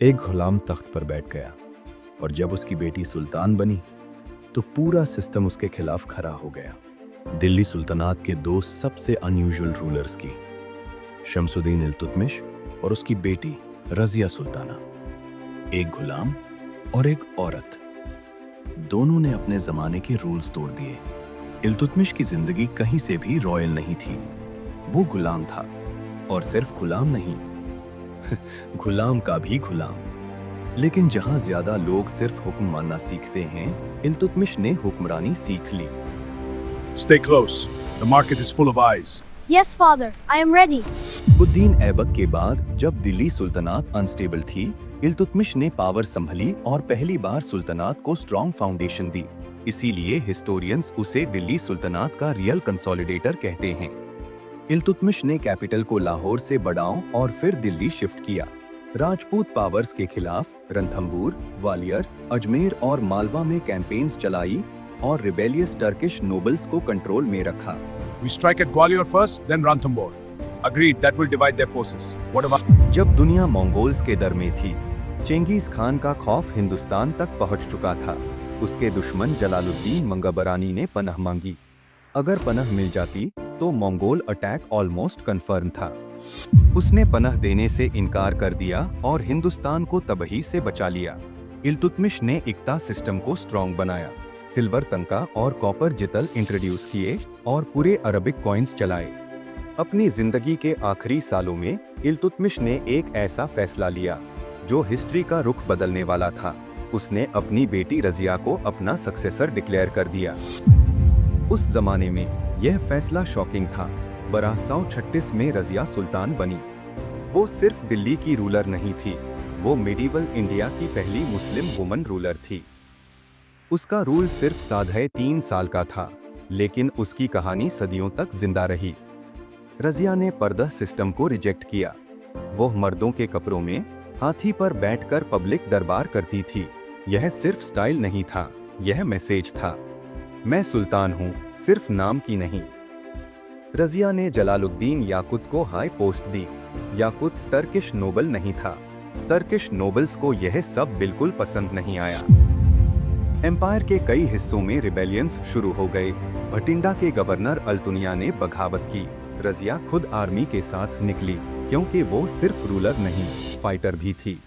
एक गुलाम तख्त पर बैठ गया और जब उसकी बेटी सुल्तान बनी तो पूरा सिस्टम उसके खिलाफ खड़ा हो गया। दिल्ली सुल्तनात के दो सबसे अनयूजुअल रूलर्स की, शमसुद्दीन इल्तुतमिश और उसकी बेटी रजिया सुल्ताना, एक गुलाम और एक औरत, दोनों ने अपने जमाने के रूल्स तोड़ दिए। इल्तुतमिश की जिंदगी कहीं से भी रॉयल नहीं थी। वो गुलाम था, और सिर्फ गुलाम नहीं, गुलाम का भी गुलाम। लेकिन जहां ज्यादा लोग सिर्फ हुक्म मानना सीखते हैं, इल्तुतमिश ने हुक्मरानी सीख ली। Stay close. The market is full of eyes. Yes, father, I am ready. बुद्दीन Aibak के बाद जब दिल्ली सुल्तनात अनस्टेबल थी, इल्तुतमिश ने पावर संभली और पहली बार सुल्तनात को स्ट्रॉन्ग फाउंडेशन दी। इसीलिए हिस्टोरियंस उसे दिल्ली सुल्तनात का रियल कंसोलिडेटर कहते हैं। इल्तुतमिश ने कैपिटल को लाहौर से बढ़ाओ और फिर दिल्ली शिफ्ट किया। राजपूत पावर्स के खिलाफ रणथंबोर, ग्वालियर, अजमेर और मालवा में कैंपेन्स चलाई और रिबेलियस टर्किश नोबल्स को कंट्रोल में रखा। We strike at Gwalior first, then Ranthambore. Agreed, that will divide their forces. What about? जब दुनिया मंगोल्स के दर में थी, चेंगिस खान का खौफ हिंदुस्तान तक पहुंच चुका था। उसके दुश्मन जलालुद्दीन मंगबरानी ने पनाह मांगी। अगर पनाह मिल जाती तो मंगोल अटैक ऑलमोस्ट कंफर्म था। उसने पनाह देने से इनकार कर दिया और हिंदुस्तान को तबाही से बचा लिया। इल्तुतमिश ने इक्ता सिस्टम को स्ट्रॉन्ग बनाया, सिल्वर तंका और कॉपर जितल इंट्रोड्यूस किए और पूरे अरबिक कॉइन्स चलाए। अपनी जिंदगी के आखिरी सालों में इल्तुतमिश ने एक ऐसा फैसला लिया जो हिस्ट्री का रुख बदलने वाला था। उसने अपनी बेटी रजिया को अपना सक्सेसर डिक्लेयर कर दिया। उस जमाने में यह फैसला शॉकिंग था। 1236 में रजिया सुल्तान बनी। वो सिर्फ दिल्ली की रूलर नहीं थी, वो मिडीवल इंडिया की पहली मुस्लिम वुमन रूलर थी। उसका रूल सिर्फ साढ़े 3 साल का था, लेकिन उसकी कहानी सदियों तक जिंदा रही। रजिया ने पर्दा सिस्टम को रिजेक्ट किया। वो मर्दों के कपड़ों में हाथी पर बैठकर पब्लिक दरबार करती थी। यह सिर्फ स्टाइल नहीं था, यह मैसेज था, मैं सुल्तान हूँ, सिर्फ नाम की नहीं। रजिया ने जलालुद्दीन याकुत को हाई पोस्ट दी। याकुत टर्किश नोबल नहीं था। टर्किश नोबल्स को यह सब बिल्कुल पसंद नहीं आया। एम्पायर के कई हिस्सों में रिबेलियंस शुरू हो गए। भटिंडा के गवर्नर अल्तुनिया ने बगावत की। रजिया खुद आर्मी के साथ निकली, क्योंकि वो सिर्फ रूलर नहीं, फाइटर भी थी।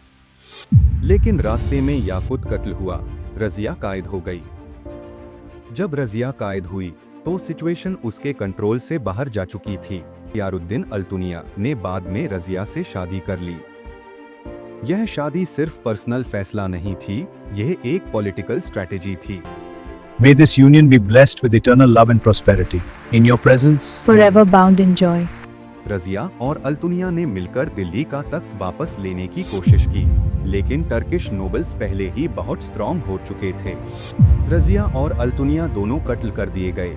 लेकिन रास्ते में याकुत कत्ल हुआ, रजिया कायद हो गई। जब रजिया कायद हुई तो सिचुएशन उसके कंट्रोल से बाहर जा चुकी थी। यारुद्दीन अल्तुनिया ने बाद में रजिया से शादी कर ली। यह शादी सिर्फ पर्सनल फैसला नहीं थी, यह एक पॉलिटिकल स्ट्रेटेजी थी। May this union be blessed with eternal love and prosperity. In your presence, Forever bound in joy. Razia और अल्तुनिया ने मिलकर दिल्ली का तख्त वापस लेने की कोशिश की, लेकिन टर्किश नोबल्स पहले ही बहुत स्ट्रॉन्ग हो चुके थे। रजिया और अल्तुनिया दोनों कत्ल कर दिए गए।